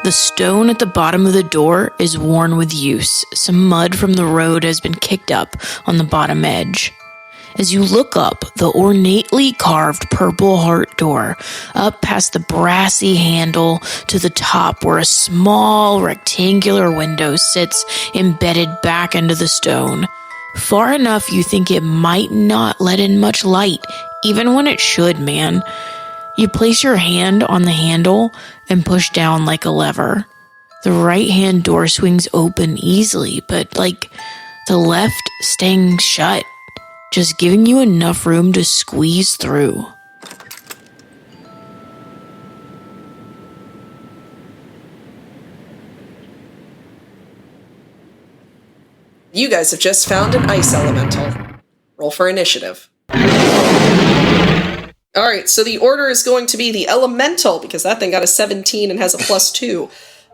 The stone at the bottom of the door is worn with use. Some mud from the road has been kicked up on the bottom edge. As you look up the ornately carved purple heart door, up past the brassy handle to the top where a small rectangular window sits embedded back into the stone. Far enough you think it might not let in much light, even when it should, man. You place your hand on the handle and push down like a lever. The right-hand door swings open easily, but the left staying shut, just giving you enough room to squeeze through. You guys have just found an ice elemental. Roll for initiative. Alright, so the order is going to be the elemental, because that thing got a 17 and has a +2.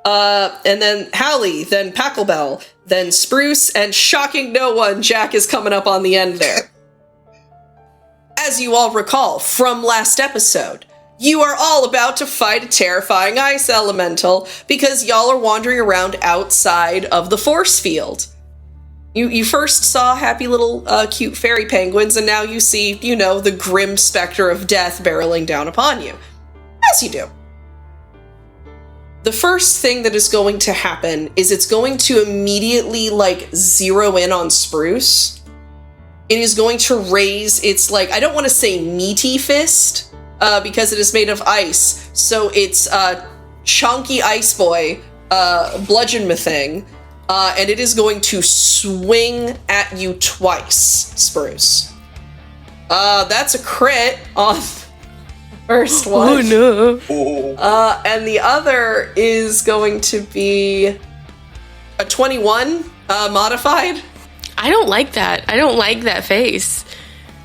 And then Halley, then Pachelbel, then Spruce, and shocking no one, Jack is coming up on the end there. As you all recall from last episode, you are all about to fight a terrifying ice elemental because y'all are wandering around outside of the force field. You first saw happy little cute fairy penguins, and now you see, the grim specter of death barreling down upon you. As you do. The first thing that is going to happen is it's going to immediately, zero in on Spruce. It is going to raise its, I don't want to say meaty fist, because it is made of ice. So it's chunky ice boy, bludgeon thing. And it is going to swing at you twice, Spruce. That's a crit on the first one. Oh no. And the other is going to be a 21 modified. I don't like that. I don't like that face.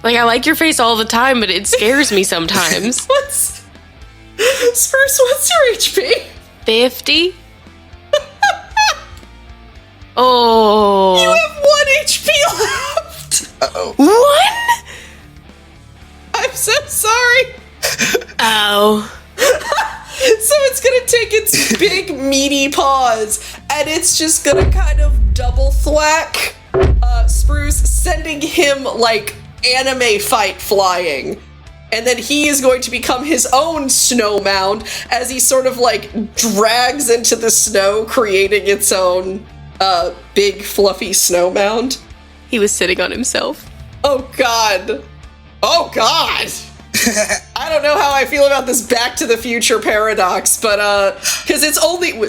I like your face all the time, but it scares me sometimes. Spruce, what's your HP? 50? Oh. You have 1 HP left. Uh-oh. 1? I'm so sorry. Oh. So it's gonna take its big meaty paws, and it's just gonna kind of double thwack Spruce, sending him anime fight flying. And then he is going to become his own snow mound as he sort of drags into the snow, creating its own big fluffy snow mound. He was sitting on himself. Oh god. Oh god. I don't know how I feel about this Back to the Future paradox, but because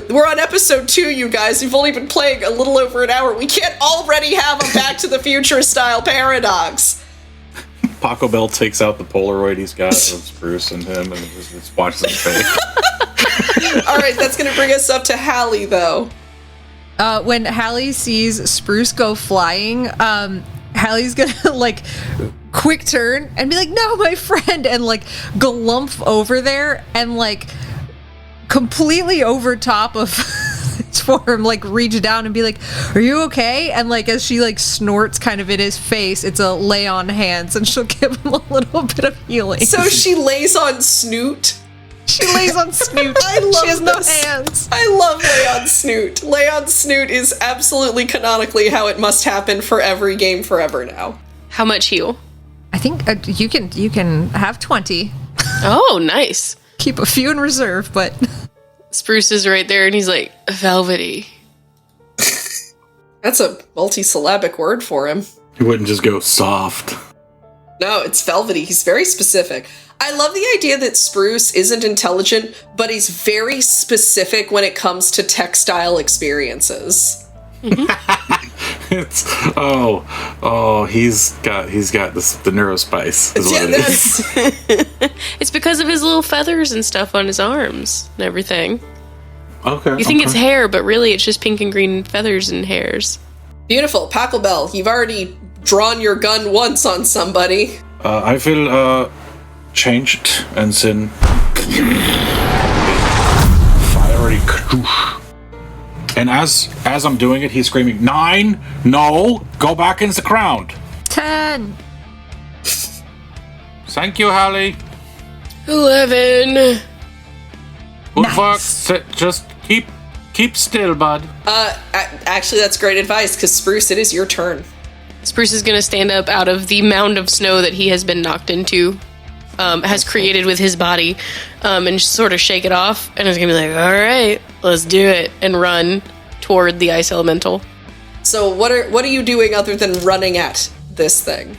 we're on episode 2, you guys. We've only been playing a little over an hour. We can't already have a Back to the Future style paradox. Pachelbel takes out the Polaroid he's got of Spruce and him and just watches his face. Alright, that's gonna bring us up to Halley, though. When Halley sees Spruce go flying, Hallie's gonna quick turn and be like, "No, my friend," and galump over there and completely over top of its form, reach down and be like, "Are you okay?" And as she snorts kind of in his face, it's a lay on hands, and she'll give him a little bit of healing. So she lays on Snoot. She lays on Snoot. I love She has this. no hands. I love Lay on Snoot. Lay on Snoot is absolutely canonically how it must happen for every game forever now. How much heal? I think you can have 20. Oh, nice. Keep a few in reserve, but Spruce is right there, and he's like, velvety. That's a multi-syllabic word for him. He wouldn't just go soft. No, it's velvety. He's very specific. I love the idea that Spruce isn't intelligent, but he's very specific when it comes to textile experiences. It's he's got the neurospice is what it is. It's because of his little feathers and stuff on his arms and everything. Okay. You think it's hair, but really it's just pink and green feathers and hairs. Beautiful. Pachelbel, you've already drawn your gun once on somebody. I will change it and then fiery And as I'm doing it, he's screaming, 9, no, go back into the ground. 10. Thank you, Halley. 11. Good work. Just keep still, bud. Actually, that's great advice, because Spruce, it is your turn. Spruce is going to stand up out of the mound of snow that he has been knocked into, has created with his body, and just sort of shake it off, and is going to be like, all right, let's do it, and run toward the ice elemental. So what are you doing other than running at this thing?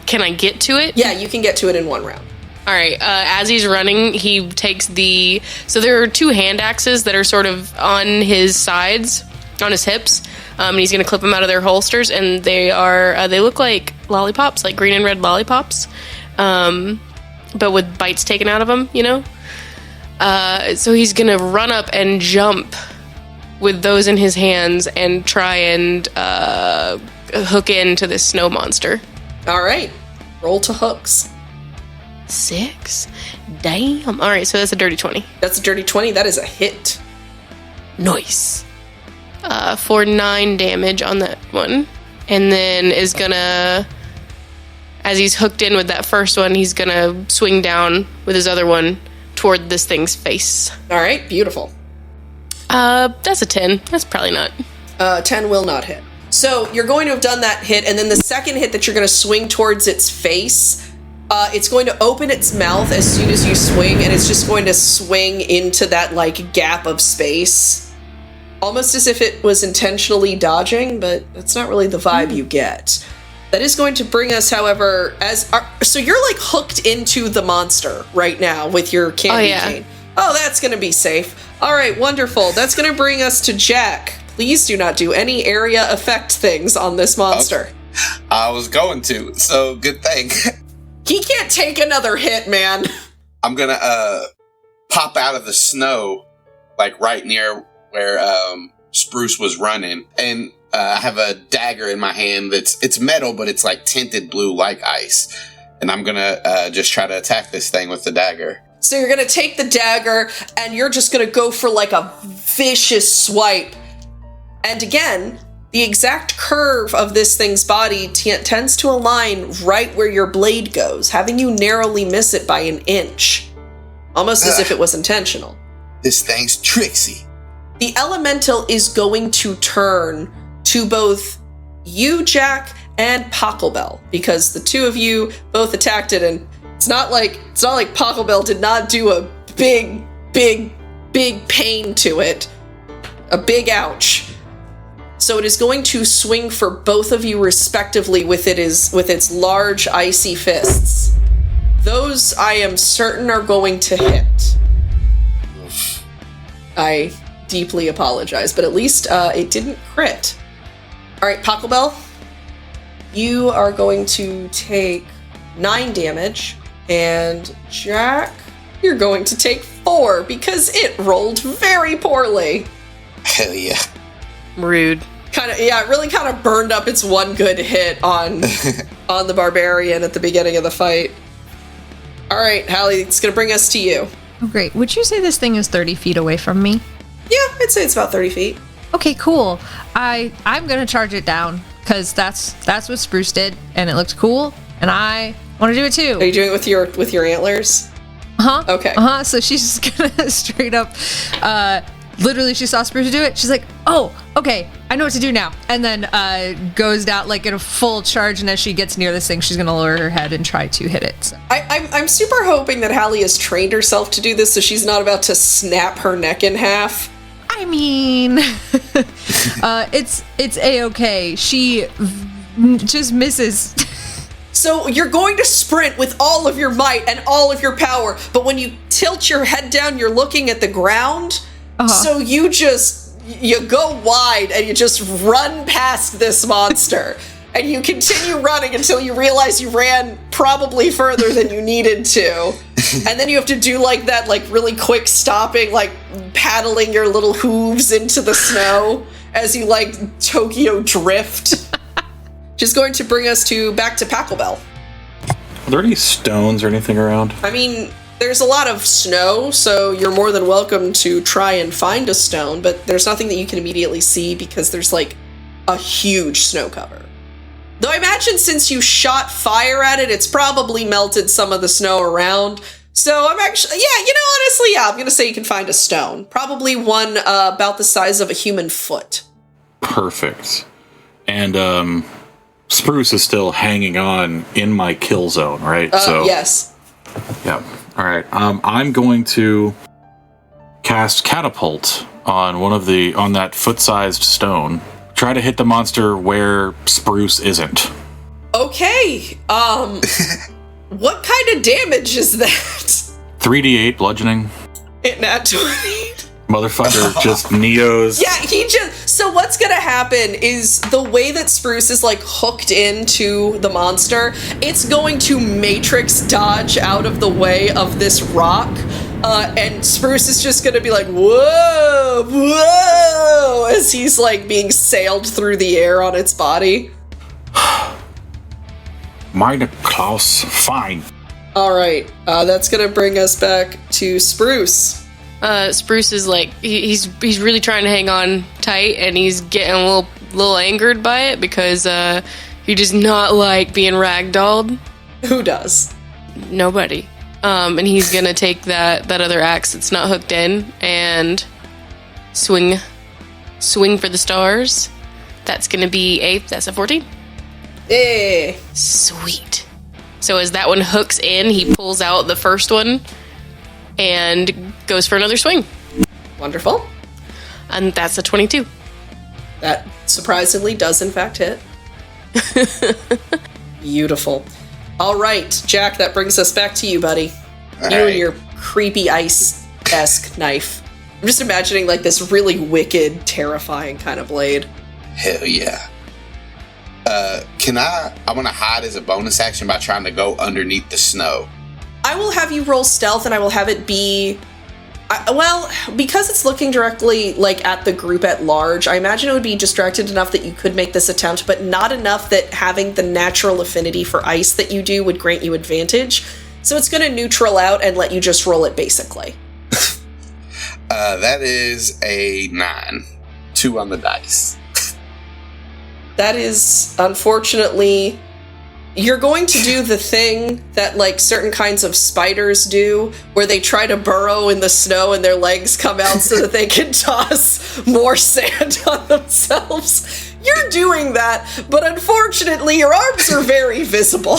Can I get to it? Yeah, you can get to it in one round. All right, as he's running, he takes so there are 2 hand axes that are sort of on his sides, on his hips, and he's going to clip them out of their holsters, and they look like lollipops, like green and red lollipops, but with bites taken out of them, you know? So he's going to run up and jump with those in his hands and try and hook into this snow monster. All right, roll to hooks. 6? Damn. All right, so that's a dirty 20. That's a dirty 20. That is a hit. Nice. For 9 damage on that one. And then is gonna, as he's hooked in with that first one, he's gonna swing down with his other one toward this thing's face. All right, beautiful. That's a 10. That's probably not. 10 will not hit. So you're going to have done that hit, and then the second hit that you're going to swing towards its face, it's going to open its mouth as soon as you swing, and it's just going to swing into that, like, gap of space. Almost as if it was intentionally dodging, but that's not really the vibe you get. That is going to bring us, however, so you're, like, hooked into the monster right now with your candy cane. Oh, that's going to be safe. All right, wonderful. That's going to bring us to Jack. Please do not do any area effect things on this monster. Okay. I was going to, so good thing. He can't take another hit, man. I'm gonna pop out of the snow, like right near where Spruce was running, and I have a dagger in my hand it's metal, but it's like tinted blue like ice. And I'm gonna just try to attack this thing with the dagger. So you're gonna take the dagger, and you're just gonna go for like a vicious swipe. And again, the exact curve of this thing's body tends to align right where your blade goes, having you narrowly miss it by an inch. Almost as if it was intentional. This thing's tricksy. The elemental is going to turn to both you, Jack, and Pachelbel, because the two of you both attacked it, and it's not like Pachelbel did not do a big pain to it. A big ouch. So it is going to swing for both of you respectively with its large icy fists. Those, I am certain, are going to hit. I deeply apologize, but at least it didn't crit. All right, Pachelbel, you are going to take 9 damage, and Jack, you're going to take 4 because it rolled very poorly. Hell yeah. Rude. It really kind of burned up its one good hit on the barbarian at the beginning of the fight. All right, Halley, it's going to bring us to you. Oh, great. Would you say this thing is 30 feet away from me? Yeah, I'd say it's about 30 feet. Okay, cool. I'm going to charge it down because that's what Spruce did, and it looked cool, and I want to do it too. Are you doing it with your antlers? Uh-huh. Okay. Uh-huh. So she's just going to straight up... literally, she saw Spruce do it. She's like, oh, okay, I know what to do now. And then goes down like in a full charge. And as she gets near this thing, she's going to lower her head and try to hit it. So. I'm super hoping that Halley has trained herself to do this, so she's not about to snap her neck in half. I mean, it's A-okay. She just misses. So you're going to sprint with all of your might and all of your power, but when you tilt your head down, you're looking at the ground. So you go wide and you just run past this monster. And you continue running until you realize you ran probably further than you needed to. And then you have to do like that, like really quick stopping, like paddling your little hooves into the snow as you like Tokyo drift. Just going to bring us back to Pachelbel. Are there any stones or anything around? I mean, There's a lot of snow, so you're more than welcome to try and find a stone, but there's nothing that you can immediately see because there's like a huge snow cover. Though I imagine since you shot fire at it, it's probably melted some of the snow around. So I'm actually, honestly, I'm going to say you can find a stone. Probably one about the size of a human foot. Perfect. And Spruce is still hanging on in my kill zone, right? Yes. Yeah. All right. I'm going to cast Catapult on on that foot-sized stone. Try to hit the monster where Spruce isn't. Okay. What kind of damage is that? 3d8 bludgeoning. Nat 20. Motherfucker just Neos. Yeah, so what's gonna happen is the way that Spruce is like hooked into the monster, it's going to matrix dodge out of the way of this rock, and Spruce is just gonna be like, whoa, whoa, as he's like being sailed through the air on its body. Meine Klaus, fine. Alright, that's gonna bring us back to Spruce. Spruce is like he's really trying to hang on tight, and he's getting a little angered by it because he does not like being ragdolled. Who does? Nobody. And he's gonna take that other axe that's not hooked in and swing for the stars. That's gonna be that's a 14. Yeah. Sweet. So as that one hooks in, he pulls out the first one and goes for another swing. Wonderful. And that's a 22. That surprisingly does in fact hit. Beautiful. All right, Jack, that brings us back to you, buddy. All you right. and your creepy ice-esque knife. I'm just imagining like this really wicked, terrifying kind of blade. Hell yeah. I want to hide as a bonus action by trying to go underneath the snow. I will have you roll stealth, and I will have it be... because it's looking directly like at the group at large, I imagine it would be distracted enough that you could make this attempt, but not enough that having the natural affinity for ice that you do would grant you advantage. So it's going to neutral out and let you just roll it basically. That is a 9. 2 on the dice. That is, unfortunately, you're going to do the thing that, like, certain kinds of spiders do, where they try to burrow in the snow and their legs come out so that they can toss more sand on themselves. You're doing that, but unfortunately, your arms are very visible.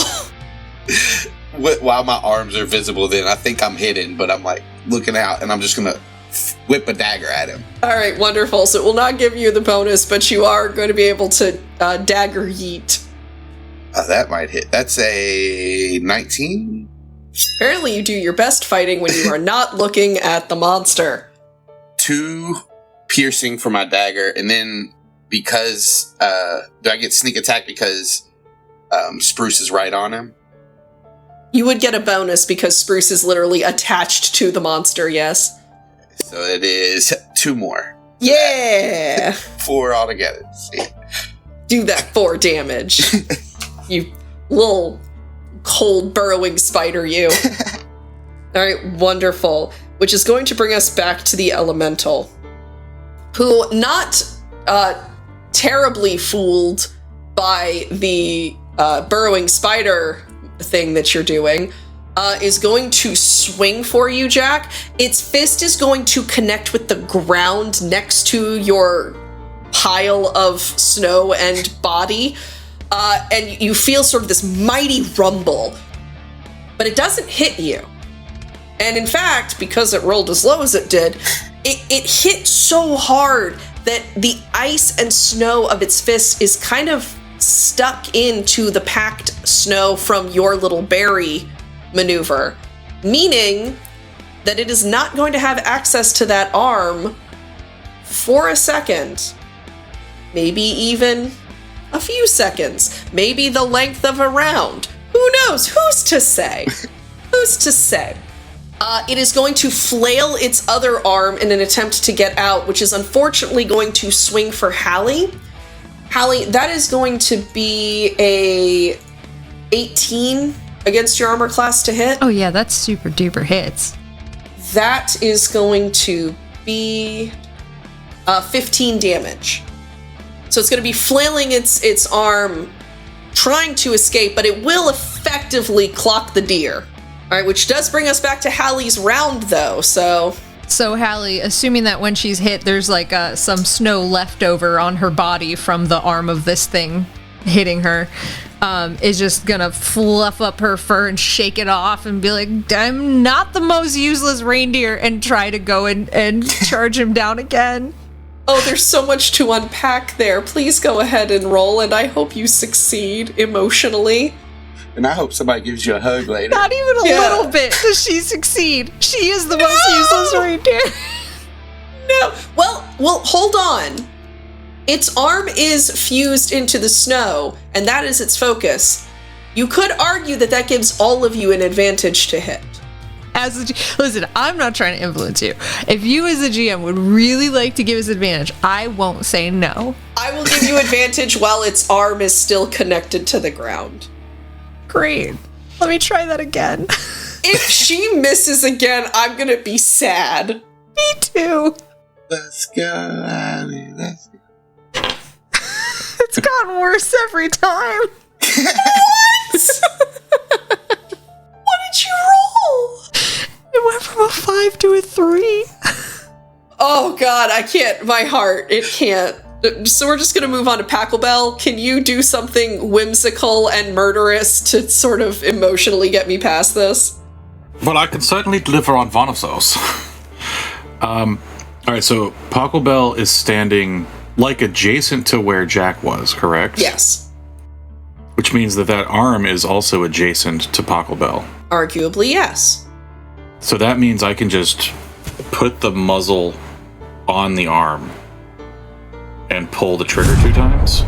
While my arms are visible, then I think I'm hidden, but I'm, like, looking out, and I'm just gonna whip a dagger at him. All right, wonderful. So it will not give you the bonus, but you are going to be able to dagger yeet. That might hit. That's a 19? Apparently you do your best fighting when you are not looking at the monster. 2 piercing for my dagger, and then because, do I get sneak attack because Spruce is right on him? You would get a bonus because Spruce is literally attached to the monster, yes. So it is 2 more. Yeah! 4 altogether. See. Do that 4 damage. You little cold burrowing spider, you. Alright, wonderful. Which is going to bring us back to the elemental, who, not terribly fooled by the burrowing spider thing that you're doing, is going to swing for you, Jack. Its fist is going to connect with the ground next to your pile of snow and body, and you feel sort of this mighty rumble, but it doesn't hit you. And in fact, because it rolled as low as it did, it hit so hard that the ice and snow of its fist is kind of stuck into the packed snow from your little berry maneuver, meaning that it is not going to have access to that arm for a second, maybe even a few seconds, maybe the length of a round. Who knows? Who's to say? Who's to say? It is going to flail its other arm in an attempt to get out, which is unfortunately going to swing for Halley. Halley, that is going to be a 18 against your armor class to hit. Oh yeah, that's super duper hits. That is going to be 15 damage. So it's going to be flailing its arm, trying to escape, but it will effectively clock the deer. All right, which does bring us back to Halley's round, though, so... So Halley, assuming that when she's hit, there's like some snow left over on her body from the arm of this thing hitting her, is just gonna fluff up her fur and shake it off and be like, I'm not the most useless reindeer, and try to go and charge him down again. Oh, there's so much to unpack there. Please go ahead and roll, and I hope you succeed emotionally. And I hope somebody gives you a hug later. Not even a little bit does she succeed. She is the most useless reindeer. No. Well, hold on. Its arm is fused into the snow, and that is its focus. You could argue that gives all of you an advantage to hit. Listen, I'm not trying to influence you. If you as a GM would really like to give us advantage, I won't say no. I will give you advantage while its arm is still connected to the ground. Great. Let me try that again. If she misses again, I'm gonna be sad. Me too. Let's go, Halley. Let's go. It's gotten worse every time. What did you roll? It went from a 5 to a 3. Oh god, I can't. My heart, it can't. So we're just gonna move on to Pachelbel. Can you do something whimsical and murderous to sort of emotionally get me past this? Well, I can certainly deliver on one of those. Alright, so Pachelbel is standing like adjacent to where Jack was, correct? Yes. Which means that arm is also adjacent to Pachelbel. Arguably, yes. So that means I can just put the muzzle on the arm and pull the trigger 2 times?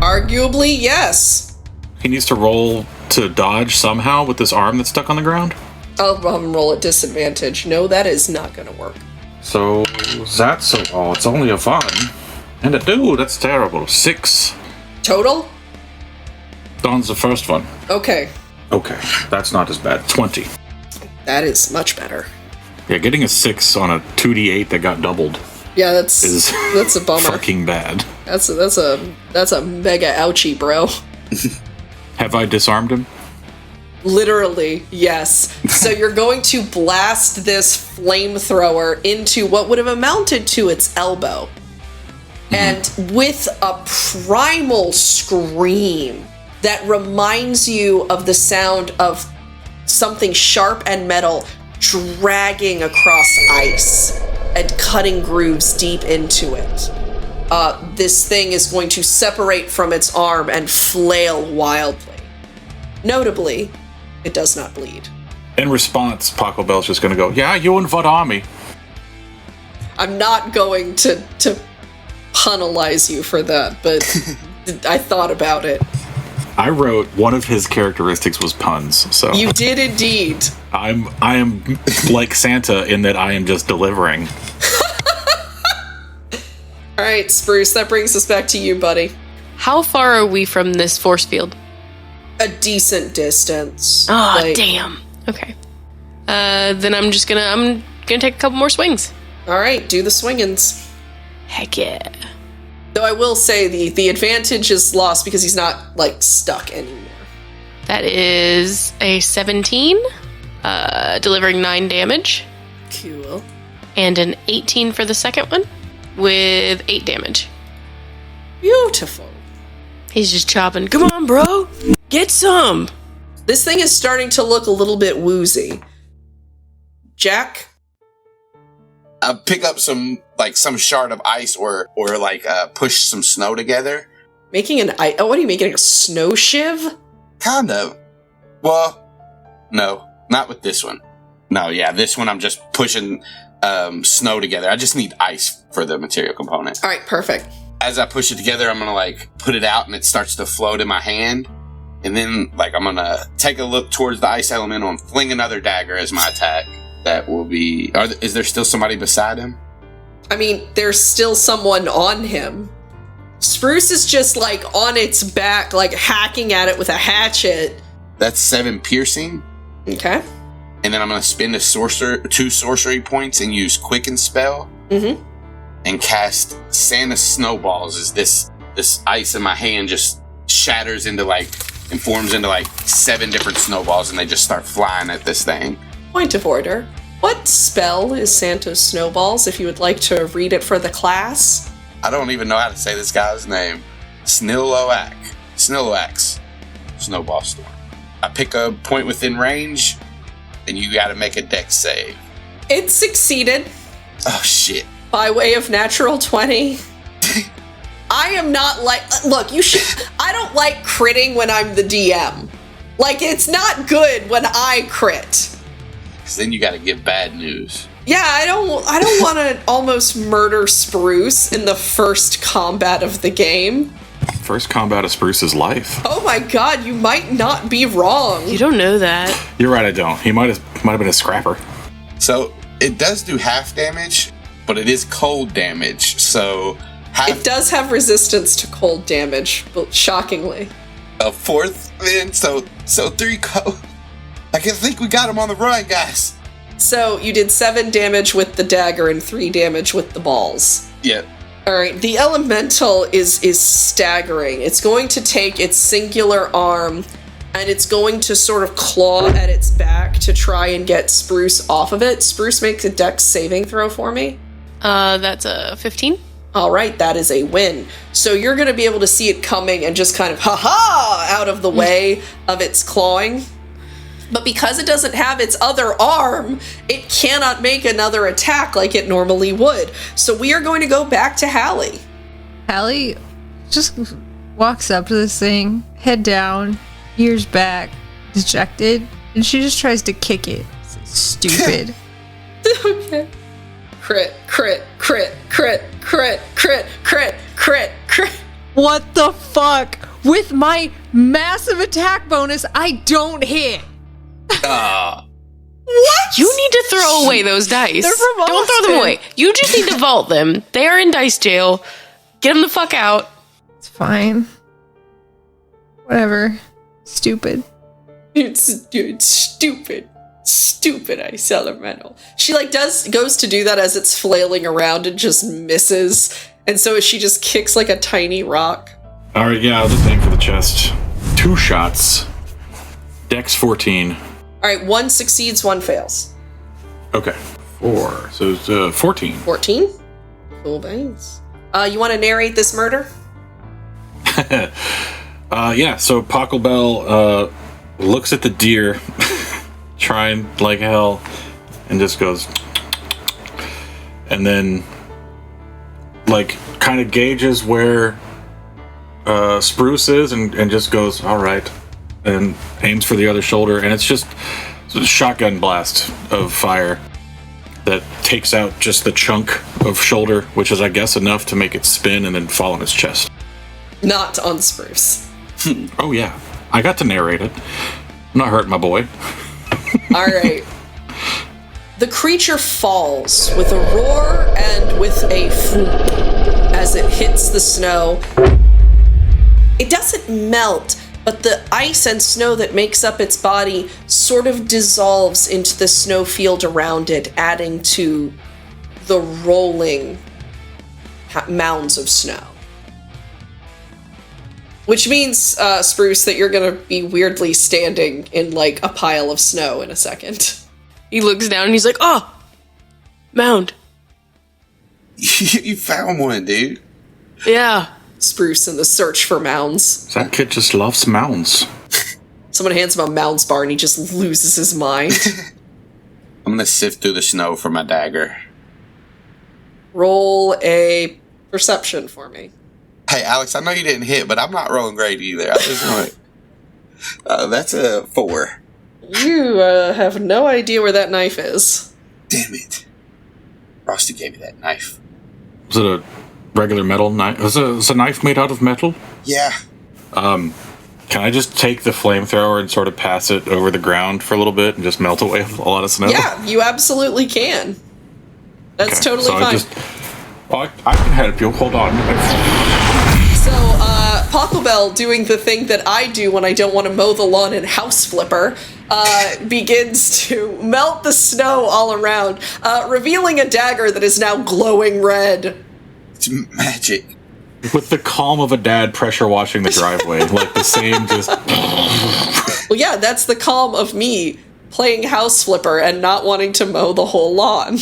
Arguably, yes. He needs to roll to dodge somehow with this arm that's stuck on the ground? I'll roll at disadvantage. No, that is not gonna work. So that's it's only a 1. And a 2, that's terrible. 6 Total? on the first one. Okay. Okay, that's not as bad. 20. That is much better. Yeah, getting a 6 on a 2d8 that got doubled Yeah, that's a bummer. fucking bad. That's a mega ouchie, bro. Have I disarmed him? Literally, yes. So you're going to blast this flamethrower into what would have amounted to its elbow. And with a primal scream that reminds you of the sound of something sharp and metal dragging across ice and cutting grooves deep into it. This thing is going to separate from its arm and flail wildly. Notably, it does not bleed. In response, Pachelbel's just gonna go, yeah, you and what army? I'm not going to penalize you for that, but I thought about it. I wrote one of his characteristics was puns, so You did indeed. I am like Santa in that I am just delivering. All right, Spruce, that brings us back to you, buddy. How far are we from this force field? A decent distance. Oh, damn. Okay. Then I'm gonna take a couple more swings. All right, do the swingins. Heck yeah. Though I will say the advantage is lost because he's not, like, stuck anymore. That is a 17, delivering 9 damage, Cool. and an 18 for the second one, with 8 damage. Beautiful. He's just chopping. Come on, bro. Get some. This thing is starting to look a little bit woozy. Jack? Pick up some shard of ice or push some snow together. Making what are you making, a snow shiv? Kind of. Well, no, not with this one. No, yeah, this one I'm just pushing snow together. I just need ice for the material component. All right, perfect. As I push it together, I'm gonna put it out and it starts to float in my hand. And then I'm gonna take a look towards the ice elemental and fling another dagger as my attack. That will be... is there still somebody beside him? I mean, there's still someone on him. Spruce is just, on its back, hacking at it with a hatchet. That's 7 piercing. Okay. And then I'm going to spend 2 sorcery points and use Quicken Spell. Mm-hmm. And cast Santa Snowballs as this ice in my hand just shatters into and forms into 7 different snowballs, and they just start flying at this thing. Point of order. What spell is Santa's Snowballs, if you would like to read it for the class? I don't even know how to say this guy's name. Snilloax. Snowball Storm. I pick a point within range, and you gotta make a dex save. It succeeded. Oh, shit. By way of natural 20. I am not look, I don't like critting when I'm the DM. It's not good when I crit. Because then you gotta give bad news. Yeah, I don't want to almost murder Spruce in the first combat of the game. First combat of Spruce's life. Oh my god, you might not be wrong. You don't know that. You're right, I don't. He might have been a scrapper. So, it does do half damage, but it is cold damage, so... It does have resistance to cold damage, but shockingly. A 4th, then, so 3 cold... I can think we got him on the run, guys. So, you did 7 damage with the dagger and 3 damage with the balls. Yep. Alright, the elemental is staggering. It's going to take its singular arm, and it's going to sort of claw at its back to try and get Spruce off of it. Spruce, makes a dex saving throw for me. That's a 15. Alright, that is a win. So you're going to be able to see it coming and just kind of, out of the way of its clawing. But because it doesn't have its other arm, it cannot make another attack like it normally would. So we are going to go back to Halley. Halley just walks up to this thing, head down, ears back, dejected, and she just tries to kick it. Stupid. Okay. Crit. What the fuck? With my massive attack bonus, I don't hit. What? You need to throw away those dice. They're from Don't throw them Austin. away. You just need to vault them. They are in dice jail. Get them the fuck out. It's fine. Whatever. Stupid. It's stupid. Stupid ice elemental. She goes to do that as it's flailing around and just misses. And so she just kicks a tiny rock. Alright, yeah, I'll just aim for the chest. 2 shots. Dex 14. Alright, 1 succeeds, 1 fails. Okay. 4. So it's 14. 14? Cool beans. You want to narrate this murder? Yeah, so Pachelbel looks at the deer, trying like hell, and just goes, and then kind of gauges where Spruce is and just goes, all right, and aims for the other shoulder, and it's just a shotgun blast of fire that takes out just the chunk of shoulder, which is, I guess, enough to make it spin and then fall on his chest. Not on Spruce. Oh, yeah. I got to narrate it. I'm not hurting my boy. Alright. The creature falls with a roar and with a thump as it hits the snow. It doesn't melt, but the ice and snow that makes up its body sort of dissolves into the snow field around it, adding to the rolling mounds of snow. Which means, Spruce, that you're gonna be weirdly standing in, a pile of snow in a second. He looks down and he's like, oh, mound. You found one, dude. Yeah. Spruce in the search for mounds. That kid just loves mounds. Someone hands him a mounds bar and he just loses his mind. I'm gonna sift through the snow for my dagger. Roll a perception for me. Hey, Alex, I know you didn't hit, but I'm not rolling great either. I just want that's a 4. You have no idea where that knife is. Damn it. Frosty gave me that knife. Was it a regular metal knife? Was a knife made out of metal? Yeah. Can I just take the flamethrower and sort of pass it over the ground for a little bit and just melt away a lot of snow? Yeah, you absolutely can. That's totally fine. I can help you. Hold on. So, Pachelbel, doing the thing that I do when I don't want to mow the lawn in House Flipper, begins to melt the snow all around, revealing a dagger that is now glowing red. It's magic. With the calm of a dad pressure washing the driveway, like the same just... Well, yeah, that's the calm of me playing House Flipper and not wanting to mow the whole lawn.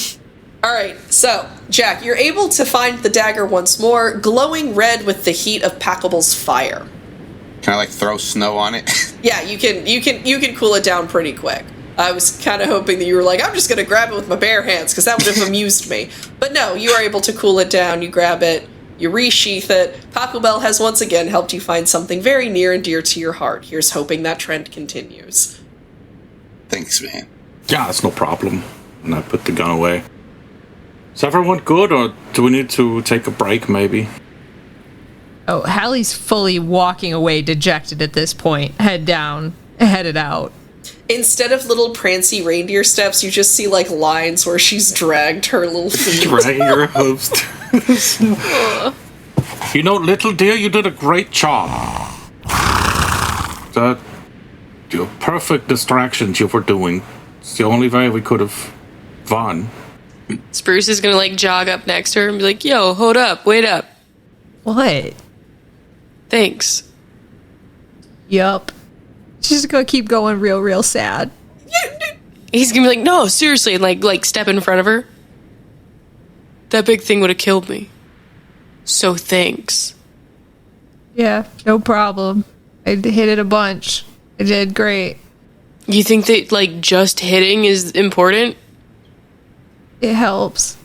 All right, so, Jack, you're able to find the dagger once more, glowing red with the heat of Pachelbel's fire. Can I, like, throw snow on it? Yeah, you can cool it down pretty quick. I was kind of hoping that you were like, I'm just going to grab it with my bare hands, because that would have amused me. But no, you are able to cool it down, you grab it, you resheath it. Pachelbel has once again helped you find something very near and dear to your heart. Here's hoping that trend continues. Thanks, man. Yeah, that's no problem. And I put the gun away. Is everyone good, or do we need to take a break, maybe? Oh, Halley's fully walking away dejected at this point, head down, headed out. Instead of little prancy reindeer steps, you just see, like, lines where she's dragged her little feet. Dragging her hooves. You know, little dear, you did a great job. Your perfect distractions you were doing. It's the only way we could have won. Spruce is gonna like jog up next to her and be like, "Yo, hold up, wait up." What? Thanks. Yup. She's gonna keep going real sad. He's gonna be like, "No, seriously," and like step in front of her. That big thing would have killed me. So thanks. Yeah, no problem. I hit it a bunch. I did great. You think that like just hitting is important? It helps.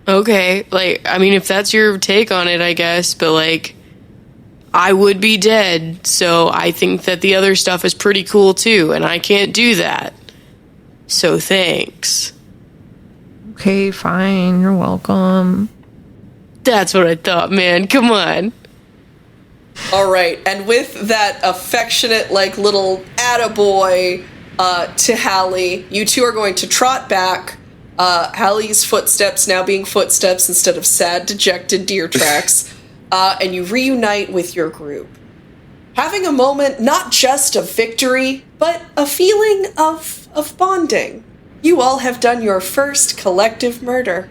Okay, like, I mean, if that's your take on it, I guess, but like, I would be dead, so I think that the other stuff is pretty cool too, and I can't do that. So thanks. Okay, fine. You're welcome. That's what I thought, man. Come on. All right, and with that affectionate, like, little attaboy to Halley, you two are going to trot back. Halley's footsteps now being footsteps instead of sad, dejected deer tracks, and you reunite with your group. Having a moment not just of victory, but a feeling of bonding. You all have done your first collective murder.